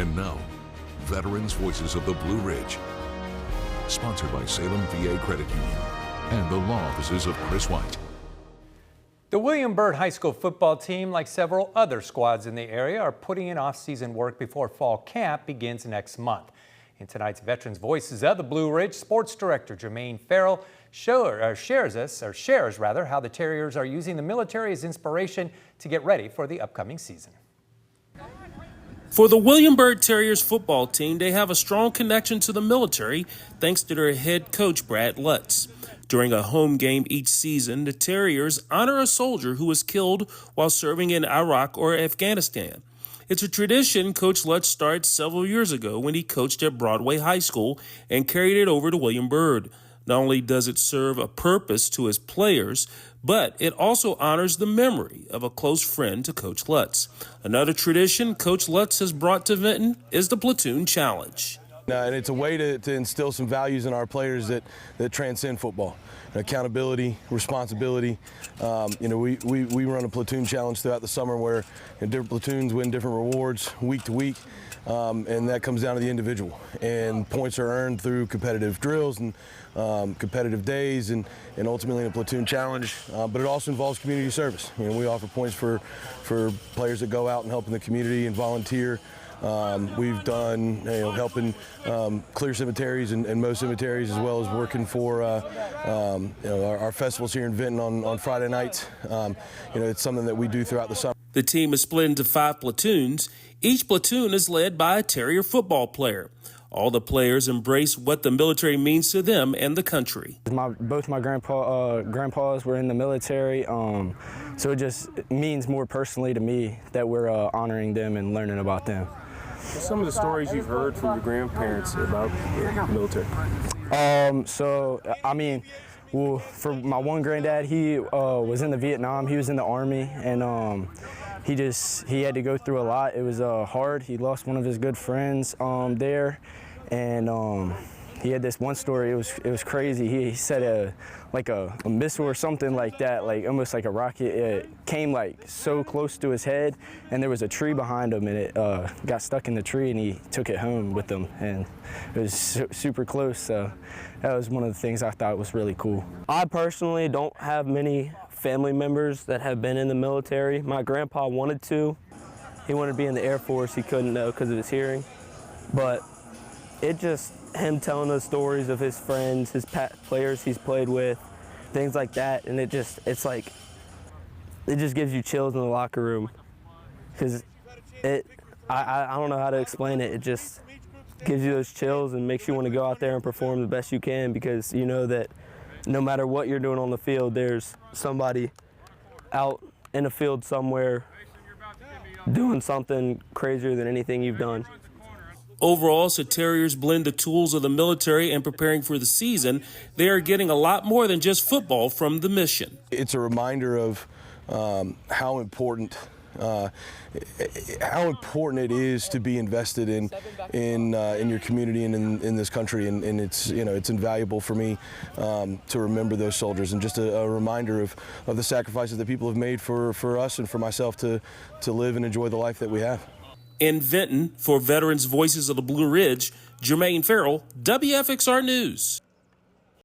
And now, Veterans Voices of the Blue Ridge. Sponsored by Salem VA Credit Union and the law offices of Chris White. The William Byrd High School football team, like several other squads in the area, are putting in off-season work before fall camp begins next month. In tonight's Veterans Voices of the Blue Ridge, Sports Director Jermaine Farrell shares how the Terriers are using the military as inspiration to get ready for the upcoming season. For the William Byrd Terriers football team, they have a strong connection to the military thanks to their head coach, Brad Lutz. During a home game each season, the Terriers honor a soldier who was killed while serving in Iraq or Afghanistan. It's a tradition Coach Lutz started several years ago when he coached at Broadway High School and carried it over to William Byrd. Not only does it serve a purpose to his players, but it also honors the memory of a close friend to Coach Lutz. Another tradition Coach Lutz has brought to Vinton is the Platoon Challenge. And it's a way to instill some values in our players that transcend football. Accountability, responsibility. We run a platoon challenge throughout the summer where different platoons win different rewards week to week, and that comes down to the individual. And points are earned through competitive drills and competitive days and ultimately in a platoon challenge. But it also involves community service. We offer points for players that go out and help in the community and volunteer. We've done helping clear cemeteries and mow cemeteries, as well as working for our festivals here in Vinton on Friday nights. It's something that we do throughout the summer. The team is split into 5 platoons. Each platoon is led by a Terrier football player. All the players embrace what the military means to them and the country. Both my grandpas were in the military, so it just means more personally to me that we're honoring them and learning about them. What's some of the stories you've heard from your grandparents about the military? For my one granddad, he was in the Vietnam. He was in the Army, and he had to go through a lot. It was hard. He lost one of his good friends there, and he had this one story. It was crazy. He said a missile or something like that, like almost like a rocket. It came like so close to his head, and there was a tree behind him, and it got stuck in the tree, and he took it home with him, and it was super close. So that was one of the things I thought was really cool. I personally don't have many family members that have been in the military. My grandpa wanted to. He wanted to be in the Air Force. He couldn't though because of his hearing. But him telling us stories of his friends, his players he's played with, things like that, and it just gives you chills in the locker room. Because I don't know how to explain it. It just gives you those chills and makes you want to go out there and perform the best you can, because you know that no matter what you're doing on the field, there's somebody out in a field somewhere doing something crazier than anything you've done. Overall, so Terriers blend the tools of the military and preparing for the season. They are getting a lot more than just football from the mission. It's a reminder of how important it is to be invested in your community and in this country, and it's invaluable for me to remember those soldiers, and just a reminder of the sacrifices that people have made for us and for myself to live and enjoy the life that we have. In Vinton, for Veterans Voices of the Blue Ridge, Jermaine Farrell, WFXR News.